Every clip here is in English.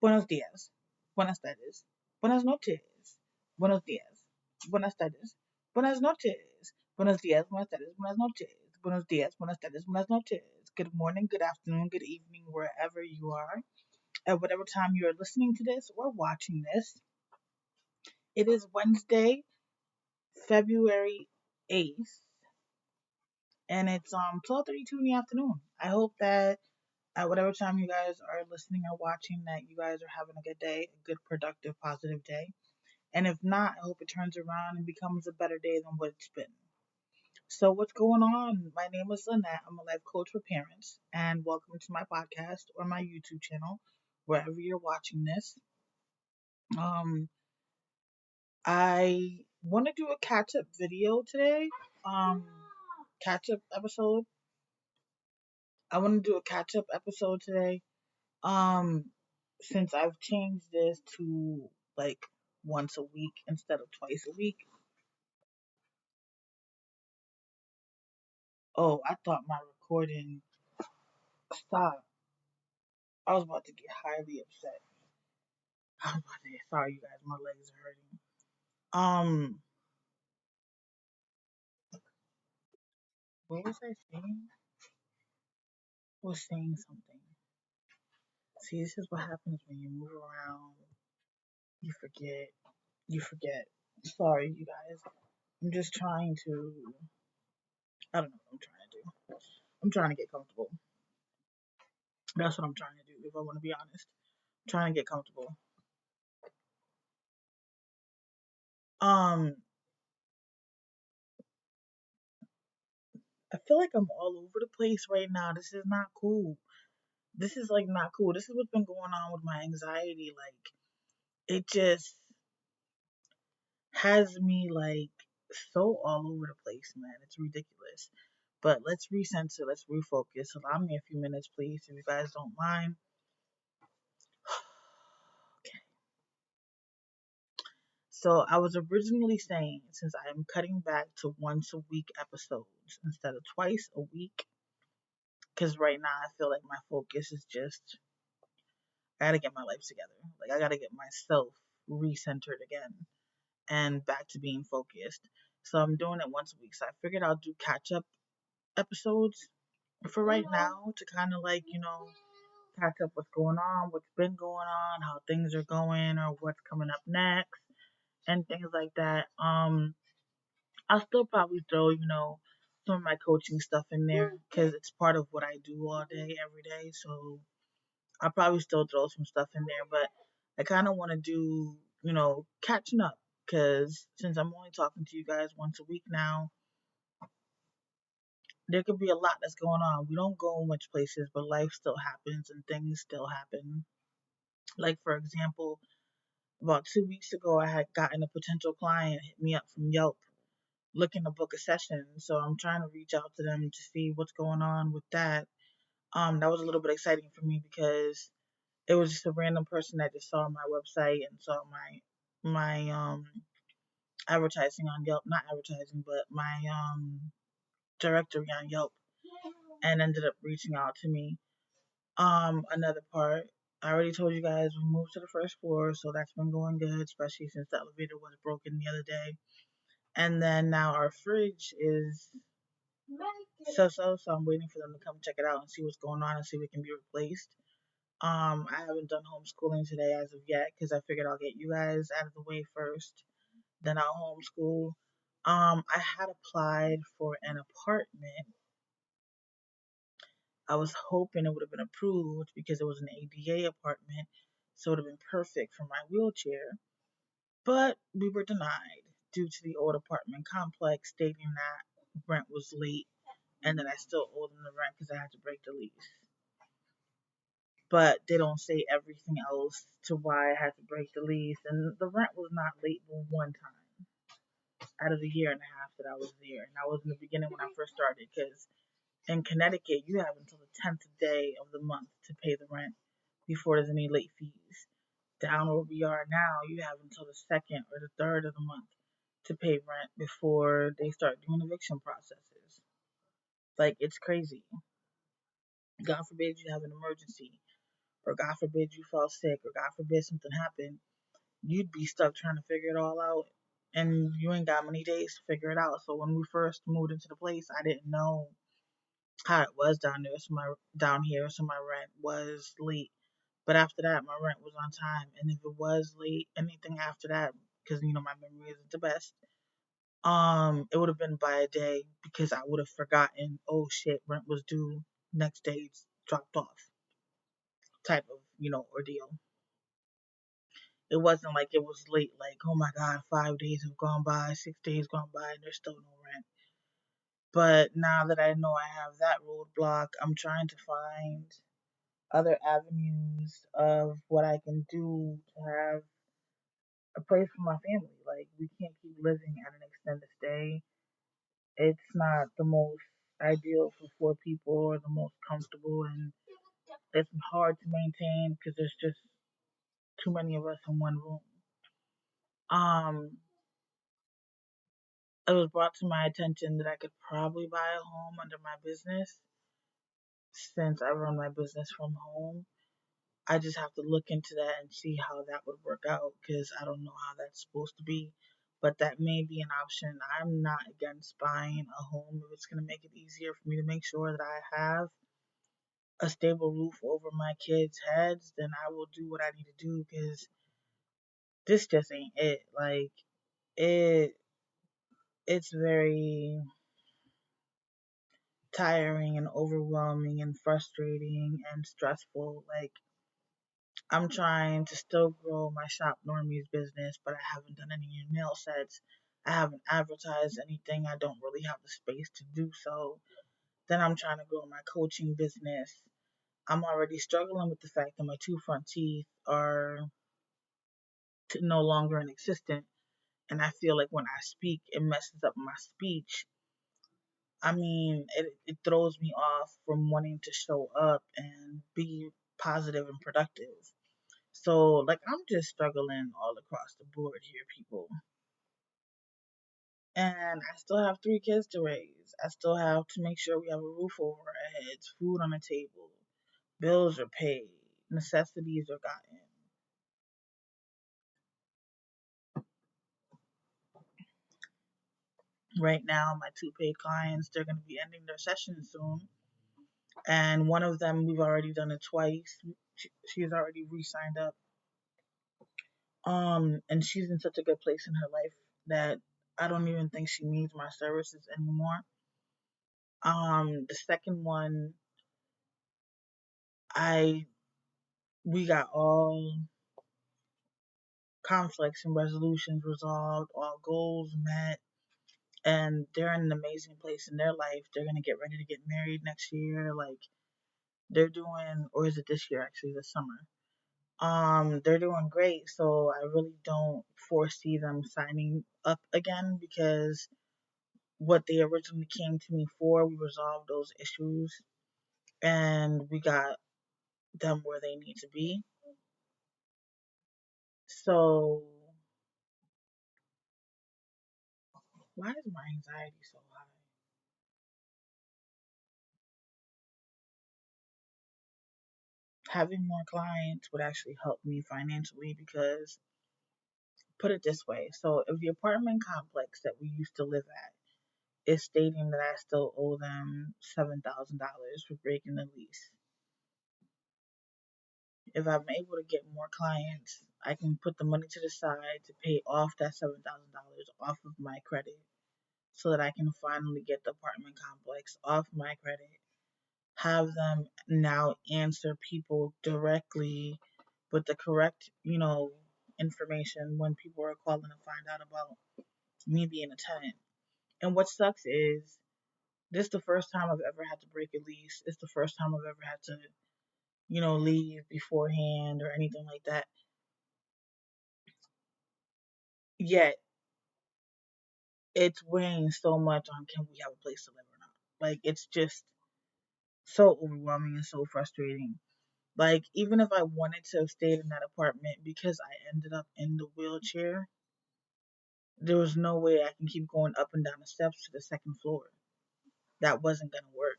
Buenos días. Buenas tardes. Buenas noches. Buenos días. Buenas tardes. Buenas noches. Buenos días. Buenas tardes. Buenas noches. Buenos días. Buenas tardes. Buenas noches. Good morning, good afternoon, good evening, wherever you are, at whatever time you are listening to this or watching this. It is Wednesday, February 8th, and it's 12:32 in the afternoon. I hope that at whatever time you guys are listening or watching that you guys are having a good day, a good productive positive day. And if not, I hope it turns around and becomes a better day than what it's been. So what's going on? My name is Lynette. I'm a life coach for parents, and welcome to my podcast or my YouTube channel, wherever you're watching this. Um, I want to do a catch up video today. Um, Catch up episode. I want to do a catch up episode today. Um, since I've changed this to like once a week instead of twice a week. Oh, I thought my recording stopped. I was about to get highly upset. I was about to get sorry, you guys. My legs are hurting. Um, what was I saying? I was saying something. See, this is what happens when you move around. You forget. You forget. Sorry, you guys. I'm just trying to. I don't know what I'm trying to do. I'm trying to get comfortable. That's what I'm trying to do. If I want to be honest, I'm trying to get comfortable. Um, I feel like I'm all over the place right now. This is not cool. This is like not cool. This is what's been going on with my anxiety. Like it just has me like so all over the place, man. It's ridiculous. But let's recenter, let's refocus. Allow me a few minutes, please, if you guys don't mind. Okay. So I was originally saying since I am cutting back to once a week episodes instead of twice a week, because right now I feel like my focus is just I gotta get my life together. Like I gotta get myself recentered again and back to being focused. So I'm doing it once a week. So I figured I'll do catch up episodes for right now to kind of like, catch up what's going on, what's been going on, how things are going, or what's coming up next, and things like that. I'll still probably throw, some of my coaching stuff in there because it's part of what I do all day, every day. So I'll probably still throw some stuff in there, but I kind of want to do, catching up because since I'm only talking to you guys once a week now, there could be a lot that's going on. We don't go much places, but life still happens and things still happen. Like, for example, about 2 weeks ago, I had gotten a potential client hit me up from Yelp looking to book a session. So I'm trying to reach out to them to see what's going on with that. That was a little bit exciting for me because it was just a random person that just saw my website and saw my advertising on Yelp, not advertising, but my directory on Yelp, and ended up reaching out to me. Another part, I already told you guys we moved to the first floor, so that's been going good, especially since the elevator was broken the other day. And then now our fridge is so I'm waiting for them to come check it out and see what's going on and see if it can be replaced. I haven't done homeschooling today as of yet because I figured I'll get you guys out of the way first, then I'll homeschool. I had applied for an apartment. I was hoping it would have been approved because it was an ADA apartment, so it would have been perfect for my wheelchair. But we were denied due to the old apartment complex stating that rent was late and that I still owed them the rent because I had to break the lease. But they don't say everything else to why I had to break the lease. And the rent was not late but one time out of the year and a half that I was there. And that was in the beginning when I first started because in Connecticut, you have until the 10th day of the month to pay the rent before there's any late fees. Down where we are now, you have until the 2nd or the 3rd of the month to pay rent before they start doing eviction processes. Like, it's crazy. God forbid you have an emergency or God forbid you fell sick, or God forbid something happened, you'd be stuck trying to figure it all out. And you ain't got many days to figure it out. So when we first moved into the place, I didn't know how it was down there. So my down here, so my rent was late. But after that, my rent was on time. And if it was late, anything after that, because my memory isn't the best, it would have been by a day because I would have forgotten. Oh shit, rent was due. Next day it's dropped off. Type of ordeal. It wasn't like it was late. Like, oh my god, 5 days have gone by, 6 days gone by, and there's still no rent. But now that I know I have that roadblock, I'm trying to find other avenues of what I can do to have a place for my family. Like, we can't keep living at an extended stay. It's not the most ideal for four people or the most comfortable, and it's hard to maintain because there's just too many of us in one room. Um, it was brought to my attention that I could probably buy a home under my business since I run my business from home. I just have to look into that and see how that would work out because I don't know how that's supposed to be. But that may be an option. I'm not against buying a home if it's going to make it easier for me to make sure that I have a stable roof over my kids' heads. Then I will do what I need to do because this just ain't it. Like, it, it's very tiring and overwhelming and frustrating and stressful. Like, I'm trying to still grow my Shop Normies business, but I haven't done any new nail sets. I haven't advertised anything. I don't really have the space to do so. Then I'm trying to grow my coaching business. I'm already struggling with the fact that my two front teeth are no longer in existence. And I feel like when I speak, it messes up my speech. I mean, it throws me off from wanting to show up and be positive and productive. So, like, I'm just struggling all across the board here, people. And I still have three kids to raise. I still have to make sure we have a roof over our heads, food on the table, bills are paid, necessities are gotten. Right now, my two paid clients, they're going to be ending their session soon. And one of them, we've already done it twice. She's already re-signed up. And she's in such a good place in her life that I don't even think she needs my services anymore. The second one, I we got all conflicts and resolutions resolved, all goals met, and they're in an amazing place in their life. They're gonna get ready to get married next year. Like, they're doing, or is it this year actually, this summer? They're doing great, so I really don't foresee them signing up again because what they originally came to me for, we resolved those issues and we got them where they need to be. So why is my anxiety so high? Having more clients would actually help me financially because, put it this way, so if the apartment complex that we used to live at is stating that I still owe them $7,000 for breaking the lease, if I'm able to get more clients, I can put the money to the side to pay off that $7,000 off of my credit so that I can finally get the apartment complex off my credit, have them now answer people directly with the correct, information when people are calling to find out about me being a tenant. And what sucks is this is the first time I've ever had to break a lease. It's the first time I've ever had to, leave beforehand or anything like that. Yet it's weighing so much on can we have a place to live or not. Like, it's just so overwhelming and so frustrating. Like, even if I wanted to have stayed in that apartment because I ended up in the wheelchair, there was no way I can keep going up and down the steps to the second floor. That wasn't gonna work.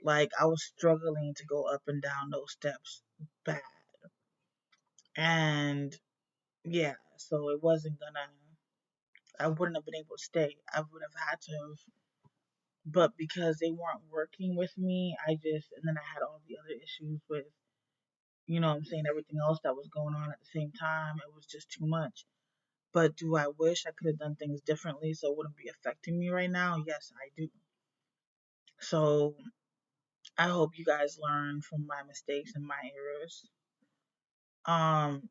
Like, I was struggling to go up and down those steps bad. And yeah, so it wasn't gonna, I wouldn't have been able to stay. I would have had to have, but because they weren't working with me, and then I had all the other issues with, what I'm saying, everything else that was going on at the same time. It was just too much. But do I wish I could have done things differently so it wouldn't be affecting me right now? Yes, I do. So I hope you guys learn from my mistakes and my errors. Um,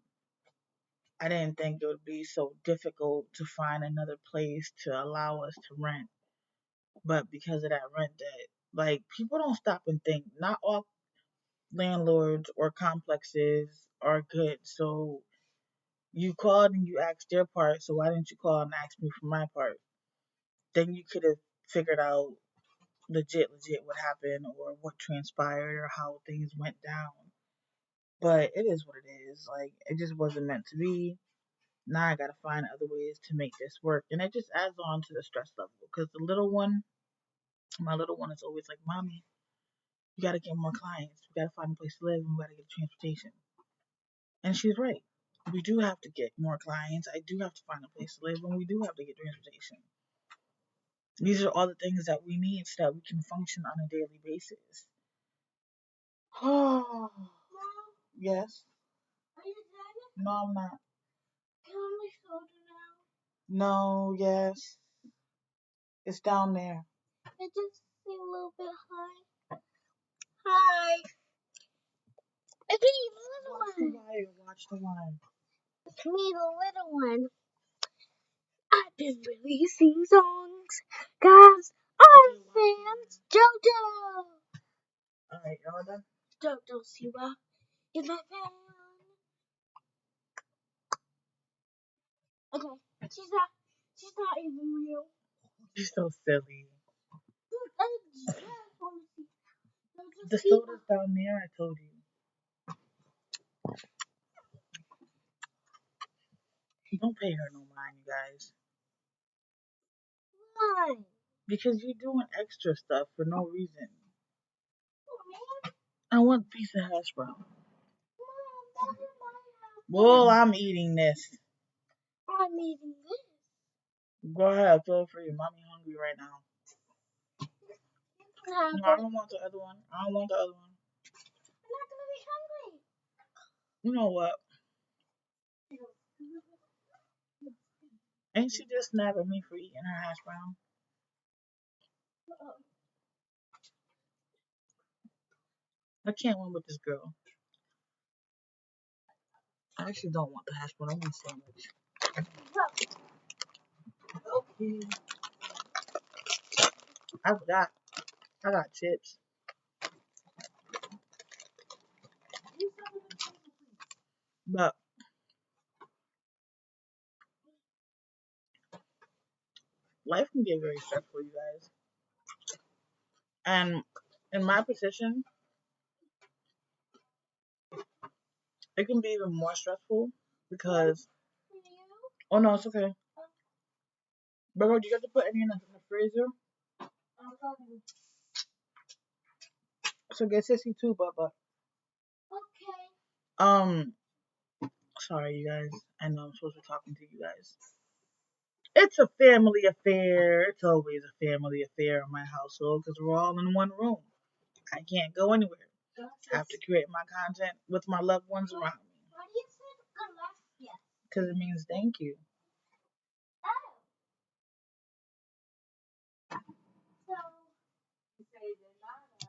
I didn't think it would be so difficult to find another place to allow us to rent. But because of that rent debt, like, people don't stop and think. Not all landlords or complexes are good. So you called and you asked their part, so why didn't you call and ask me for my part? Then you could have figured out legit what happened or what transpired or how things went down. But it is what it is. Like, it just wasn't meant to be. Now I gotta find other ways to make this work. And it just adds on to the stress level. Because my little one is always like, Mommy, we gotta get more clients. We gotta find a place to live and we gotta get transportation. And she's right. We do have to get more clients. I do have to find a place to live and we do have to get transportation. These are all the things that we need so that we can function on a daily basis. Oh, yes. Are you done? No, I'm not. Can I shoulder now? No, yes. It's down there. It just seems a little bit high. Hi. It's me, the little one. Watch the wire. It's me, the little one. I've been releasing songs, guys. I'm fans. JoJo. Alright, y'all done? JoJo Siwa is my fan. Okay, she's not even real. You're so silly. The soda's down there, I told you. Don't pay her no mind, you guys. Why? Because you're doing extra stuff for no reason. I want a piece of hash brown. Well, I'm eating this. I'm eating this. Go ahead, feel free. Mommy hungry right now. No, I don't want the other one. I don't want the other one. I'm not gonna be hungry. You know what? Ain't she just snapping me for eating her hash brown? I can't win with this girl. I actually don't want the hash brown. I want a sandwich. Okay. I forgot. I got chips. But life can get very stressful, you guys. And in my position, it can be even more stressful because. Oh no, it's okay. Bro, do you have to put any in the freezer? So get sissy too, Bubba. Okay. Sorry, you guys. I know I'm supposed to be talking to you guys. It's a family affair. It's always a family affair in my household because we're all in one room. I can't go anywhere. I have to create my content with my loved ones around me. Why do you say gracias? Because it means thank you. Oh. So, you say de nada.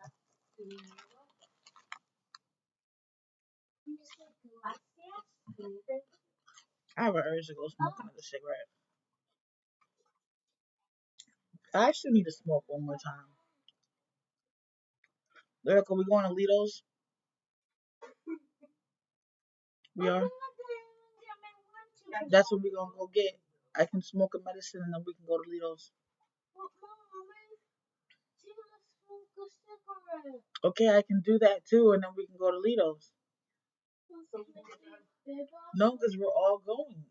I have an urge to go smoke another cigarette. I actually need to smoke one more time. Lyrica, we going to Lido's? We are? That's what we're going to go get. I can smoke a medicine and then we can go to Lido's. Okay, I can do that too and then we can go to Lido's. No, because we're all going.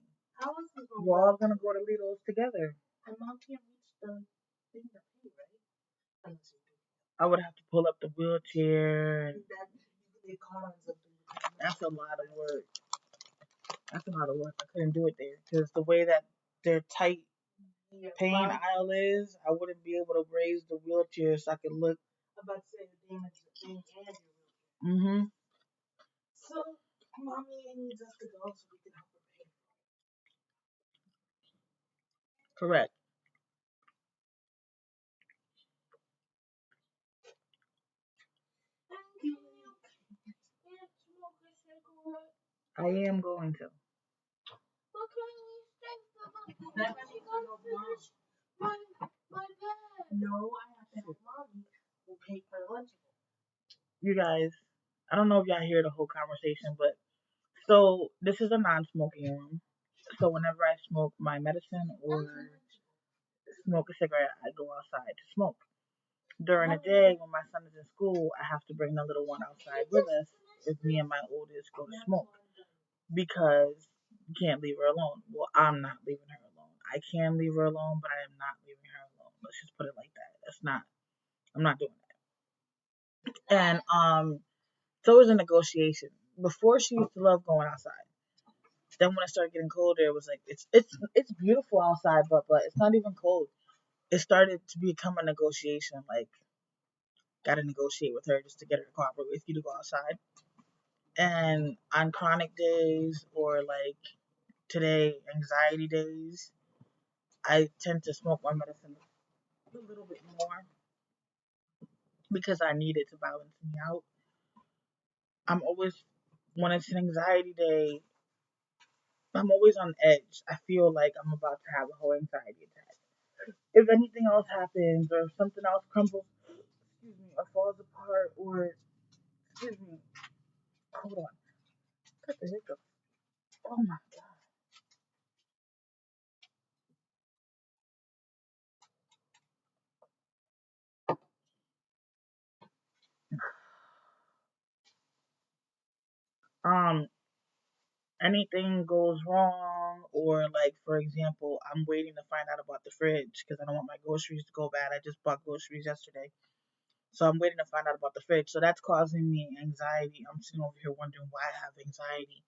We're all going to go to Lido's together. And Mom can't reach the thing to pay, right? I would have to pull up the wheelchair. That's a lot of work. That's a lot of work. I couldn't do it there because the way that their tight pain aisle is, I wouldn't be able to raise the wheelchair so I could look. I'm about to say the damage the thing and your wheelchair. Mm-hmm. So, mommy needs us to go so we can help her pay. Correct. I am going to. No, I have to have mommy who pay for lunch. You guys, I don't know if y'all hear the whole conversation, but so this is a non-smoking room. So whenever I smoke my medicine or smoke a cigarette, I go outside to smoke. During the day, when my son is in school, I have to bring the little one outside with us if me and my oldest go to smoke because you can't leave her alone. Well, I'm not leaving her alone. I can leave her alone, but I am not leaving her alone. Let's just put it like that. I'm not doing that. And so it was a negotiation. Before she used to love going outside. Then when it started getting colder, it was like it's beautiful outside, but it's not even cold. It started to become a negotiation. Like, gotta negotiate with her just to get her to cooperate with you to go outside. And on chronic days or like today, anxiety days, I tend to smoke my medicine a little bit more because I need it to balance me out. I'm always, when it's an anxiety day, I'm always on edge. I feel like I'm about to have a whole anxiety attack. If anything else happens or if something else crumbles, excuse me, or falls apart or, excuse me, hold on, cut the hiccup. Oh my God. Anything goes wrong, or like for example, I'm waiting to find out about the fridge because I don't want my groceries to go bad. I just bought groceries yesterday, so I'm waiting to find out about the fridge. So that's causing me anxiety. I'm sitting over here wondering why I have anxiety.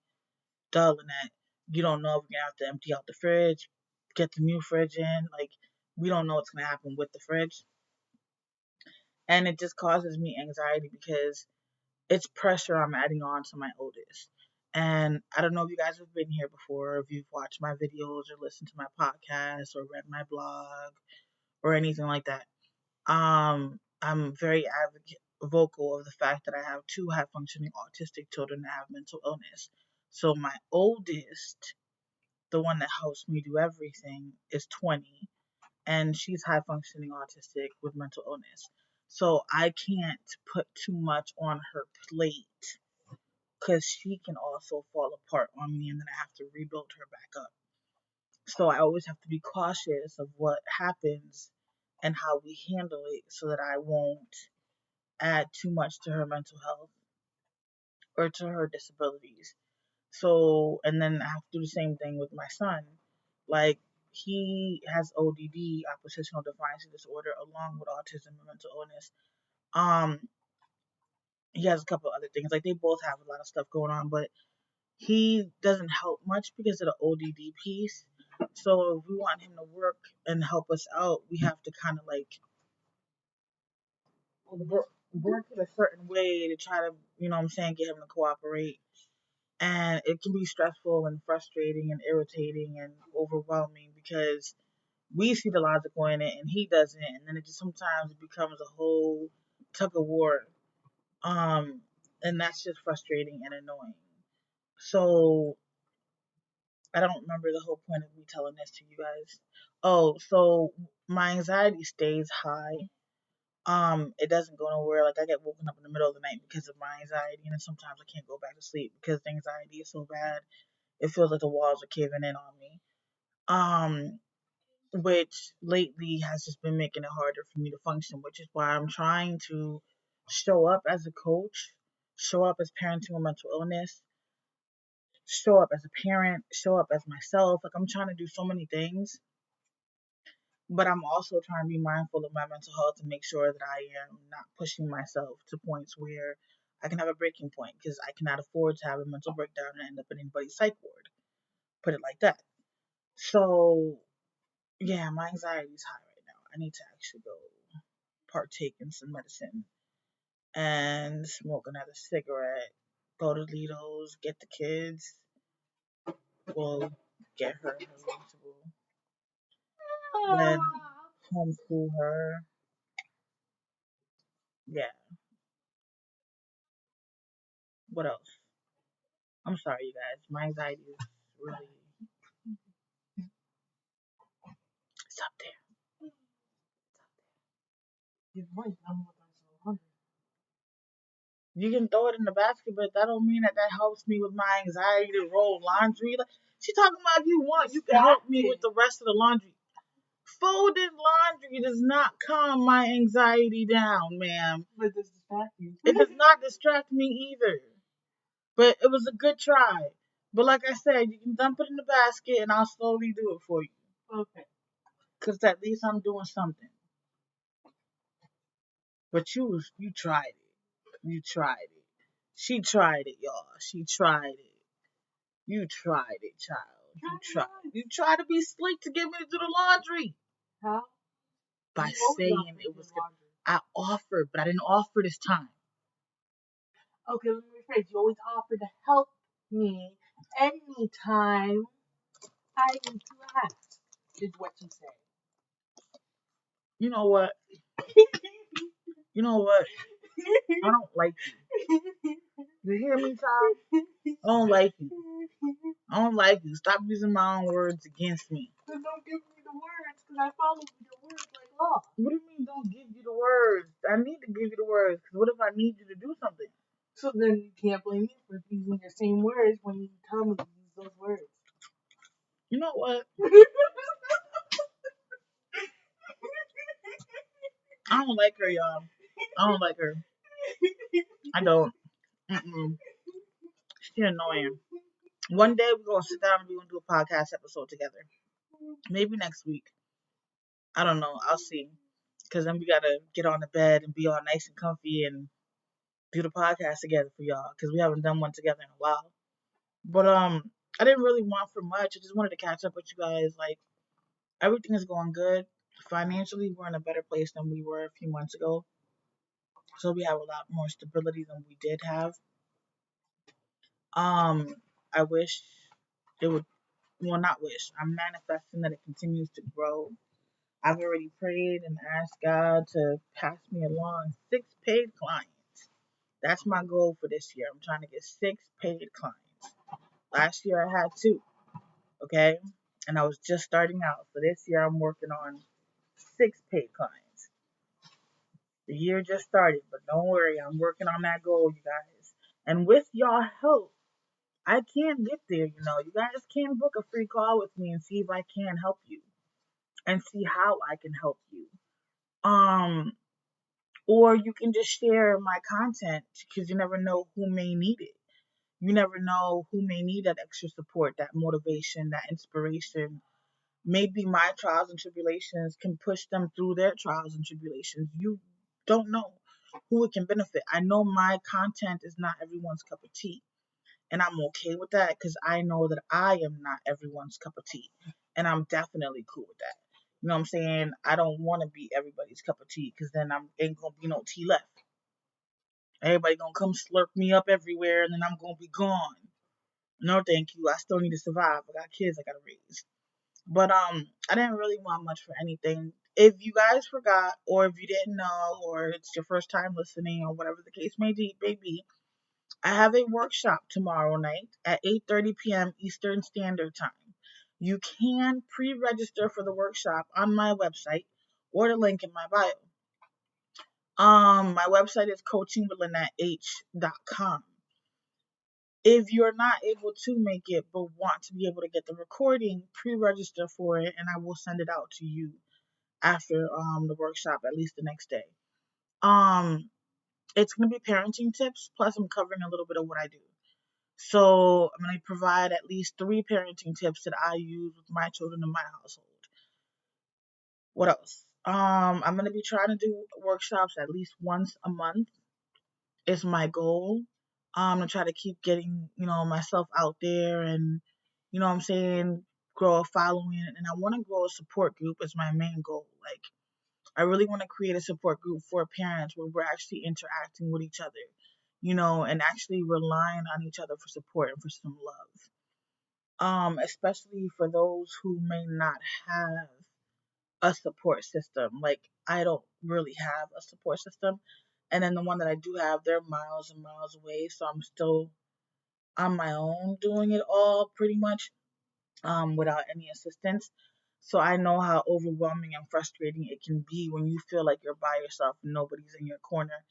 Dull and that you don't know if you're gonna have to empty out the fridge, get the new fridge in. Like, we don't know what's gonna happen with the fridge, and it just causes me anxiety because it's pressure I'm adding on to my oldest. And I don't know if you guys have been here before, if you've watched my videos or listened to my podcast or read my blog or anything like that. I'm very vocal of the fact that I have two high functioning autistic children that have mental illness. So my oldest, the one that helps me do everything, is 20, and she's high functioning autistic with mental illness. So I can't put too much on her plate because she can also fall apart on me and then I have to rebuild her back up. So I always have to be cautious of what happens and how we handle it so that I won't add too much to her mental health or to her disabilities. So, and then I have to do the same thing with my son. Like, he has ODD, oppositional defiance disorder, along with autism and mental illness. Um, he has a couple other things. Like, they both have a lot of stuff going on, but he doesn't help much because of the ODD piece. So if we want him to work and help us out, we have to kind of like work it a certain way to try to, what I'm saying, get him to cooperate. And it can be stressful and frustrating and irritating and overwhelming because we see the logical in it and he doesn't. And then it just sometimes becomes a whole tug of war. Um, and that's just frustrating and annoying. So I don't remember the whole point of me telling this to you guys. Oh, so my anxiety stays high. It doesn't go nowhere. Like, I get woken up in the middle of the night because of my anxiety, and then sometimes I can't go back to sleep because the anxiety is so bad. It feels like the walls are caving in on me. Um, which lately has just been making it harder for me to function, which is why I'm trying to show up as a coach, show up as parenting with mental illness, show up as a parent, show up as myself. Like, I'm trying to do so many things, but I'm also trying to be mindful of my mental health to make sure that I am not pushing myself to points where I can have a breaking point because I cannot afford to have a mental breakdown and end up in anybody's psych ward. Put it like that. So, yeah, my anxiety is high right now. I need to actually go partake in some medicine and smoke another cigarette, go to Lido's, get the kids, well, get her reasonable, then homeschool her. Yeah, what else? I'm sorry, you guys. My anxiety is really, it's up there. You're right. I'm so hungry. You can throw it in the basket, but that don't mean that that helps me with my anxiety to roll laundry. Like, she talking about if you want, you can help me with the rest of the laundry. Folded laundry does not calm my anxiety down, ma'am. But this distract you. It does not distract me either. But it was a good try. But like I said, you can dump it in the basket and I'll slowly do it for you. Okay. Because at least I'm doing something. But you tried it. You tried it. She tried it, y'all. She tried it. You tried it, child. You tried. You tried to be slick to get me to do the laundry. How? By saying it was good. I offered, but I didn't offer this time. Okay, let me rephrase. You always offer to help me anytime I need to ask, is what you say. You know what? You know what? I don't like you. You hear me, child? I don't like you. I don't like you. Stop using my own words against me. Then don't give me the words, because I follow your words like law. What do you mean don't give you the words? I need to give you the words, because what if I need you to do something? So then you can't blame me for using your same words when you tell me to use those words. You know what? I don't like her, y'all. I don't like her. I don't. Mm-mm. She's annoying. One day we're gonna sit down and we're gonna do a podcast episode together. Maybe next week. I don't know. I'll see. Cause then we gotta get on the bed and be all nice and comfy and do the podcast together for y'all. Cause we haven't done one together in a while. But I didn't really want for much. I just wanted to catch up with you guys. Like everything is going good. Financially, we're in a better place than we were a few months ago. So we have a lot more stability than we did have. Um, I wish it would, well, not wish. I'm manifesting that it continues to grow. I've already prayed and asked God to pass me along 6 paid clients. That's my goal for this year. I'm trying to get 6 paid clients. Last year I had 2, okay? And I was just starting out. So this year I'm working on 6 paid clients. The year just started, but don't worry, I'm working on that goal, you guys. And with y'all help, I can get there, you know. You guys can book a free call with me and see if I can help you and see how I can help you. Um, or you can just share my content because you never know who may need it. You never know who may need that extra support, that motivation, that inspiration. Maybe my trials and tribulations can push them through their trials and tribulations. You don't know who it can benefit. I know my content is not everyone's cup of tea. And I'm okay with that because I know that I am not everyone's cup of tea. And I'm definitely cool with that. You know what I'm saying? I don't want to be everybody's cup of tea because then I'm ain't gonna be no tea left. Everybody gonna come slurp me up everywhere and then I'm gonna be gone. No, thank you. I still need to survive. I got kids I gotta raise. But I didn't really want much for anything. If you guys forgot, or if you didn't know, or it's your first time listening, or whatever the case may be, I have a workshop tomorrow night at 8:30 p.m. Eastern Standard Time. You can pre-register for the workshop on my website or the link in my bio. My website is coachingwithlynetteH.com. If you're not able to make it but want to be able to get the recording, pre-register for it and I will send it out to you after the workshop, at least the next day. It's gonna be parenting tips, plus I'm covering a little bit of what I do. So I'm gonna provide at least 3 parenting tips that I use with my children in my household. What else? I'm gonna be trying to do workshops at least once a month. is my goal. To try to keep getting, myself out there and, what I'm saying, grow a following. And I want to grow a support group as my main goal. Like, I really want to create a support group for parents where we're actually interacting with each other, and actually relying on each other for support and for some love. Especially for those who may not have a support system. Like, I don't really have a support system. And then the one that I do have, they're miles and miles away. So I'm still on my own doing it all pretty much, without any assistance. So I know how overwhelming and frustrating it can be when you feel like you're by yourself and nobody's in your corner.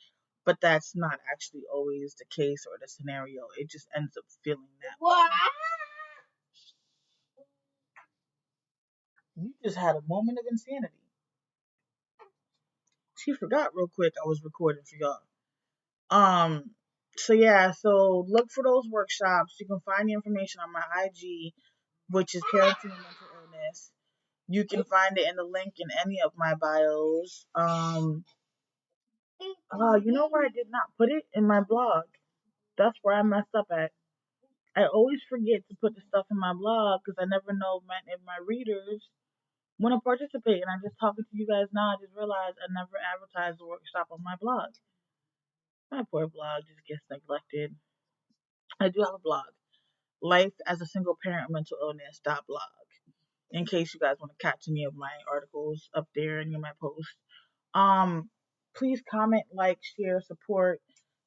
But that's not actually always the case or the scenario. It just ends up feeling that way. You just had a moment of insanity. She forgot real quick I was recording for y'all. Um, so yeah, so look for those workshops. You can find the information on my IG, which is Parenting and Mental Illness. You can find it in the link in any of my bios. You know where I did not put it? In my blog. That's where I messed up at. I always forget to put the stuff in my blog because I never know if my readers want to participate. And I'm just talking to you guys now. I just realized I never advertised the workshop on my blog. My poor blog just gets neglected. I do have a blog, Life as a Single Parent Mental Illness .blog. In case you guys want to catch any of my articles up there, any of my posts. Um, Please comment, like, share, support.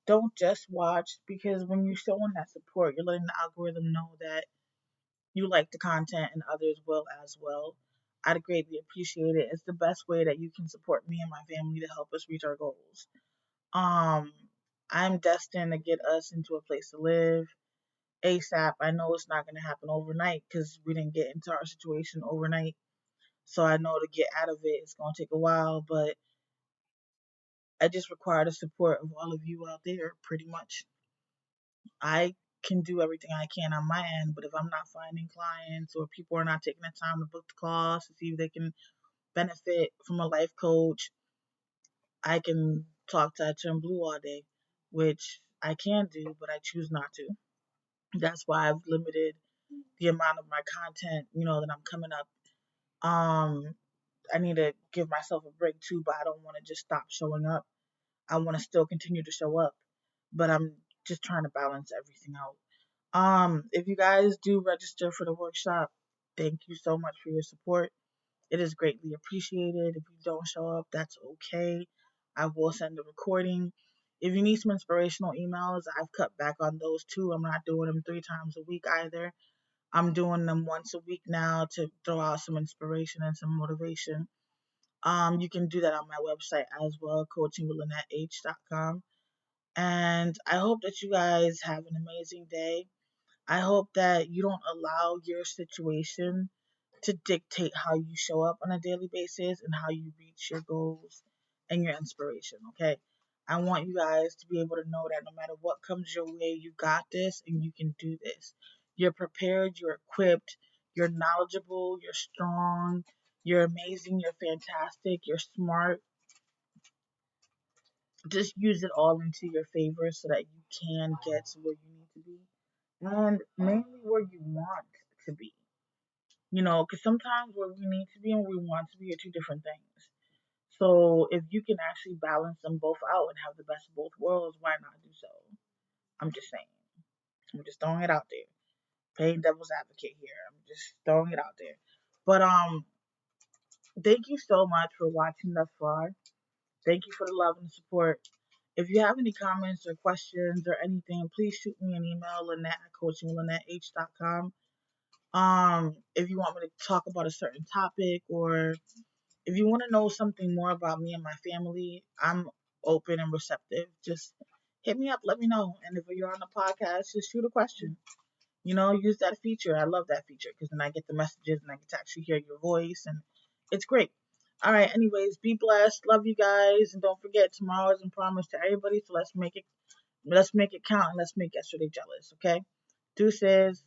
Don't just watch, because when you're showing that support, you're letting the algorithm know that you like the content and others will as well. I'd greatly appreciate it. It's the best way that you can support me and my family to help us reach our goals. Um, I'm destined to get us into a place to live ASAP. I know it's not going to happen overnight because we didn't get into our situation overnight. So I know to get out of it, it's going to take a while, but I just require the support of all of you out there, pretty much. I can do everything I can on my end, but if I'm not finding clients or people are not taking the time to book the calls to see if they can benefit from a life coach, I can talk to I Turn Blue all day, which I can do, but I choose not to. That's why I've limited the amount of my content, that I'm coming up. I need to give myself a break too, but I don't want to just stop showing up. I want to still continue to show up, but I'm just trying to balance everything out. If you guys do register for the workshop, thank you so much for your support. It is greatly appreciated. If you don't show up, that's okay. I will send a recording. If you need some inspirational emails, I've cut back on those too. I'm not doing them 3 times a week either. I'm doing them once a week now to throw out some inspiration and some motivation. You can do that on my website as well, coachingwithlynetteH.com. And I hope that you guys have an amazing day. I hope that you don't allow your situation to dictate how you show up on a daily basis and how you reach your goals and your inspiration, okay? I want you guys to be able to know that no matter what comes your way, you got this and you can do this. You're prepared, you're equipped, you're knowledgeable, you're strong, you're amazing, you're fantastic, you're smart. Just use it all into your favor so that you can get to where you need to be and mainly where you want to be. Because sometimes where we need to be and where we want to be are two different things. So if you can actually balance them both out and have the best of both worlds, why not do so? I'm just saying. I'm just throwing it out there. Playing devil's advocate here. I'm just throwing it out there. But thank you so much for watching thus far. Thank you for the love and support. If you have any comments or questions or anything, please shoot me an email, Lynette at coachingwithlynetteH.com. If you want me to talk about a certain topic or if you want to know something more about me and my family, I'm open and receptive. Just hit me up, let me know. And if you're on the podcast, just shoot a question. Use that feature. I love that feature because then I get the messages and I get to actually hear your voice and it's great. All right, anyways, be blessed. Love you guys. And don't forget, tomorrow isn't promised to everybody, so let's make it count and let's make yesterday jealous, okay? Deuces.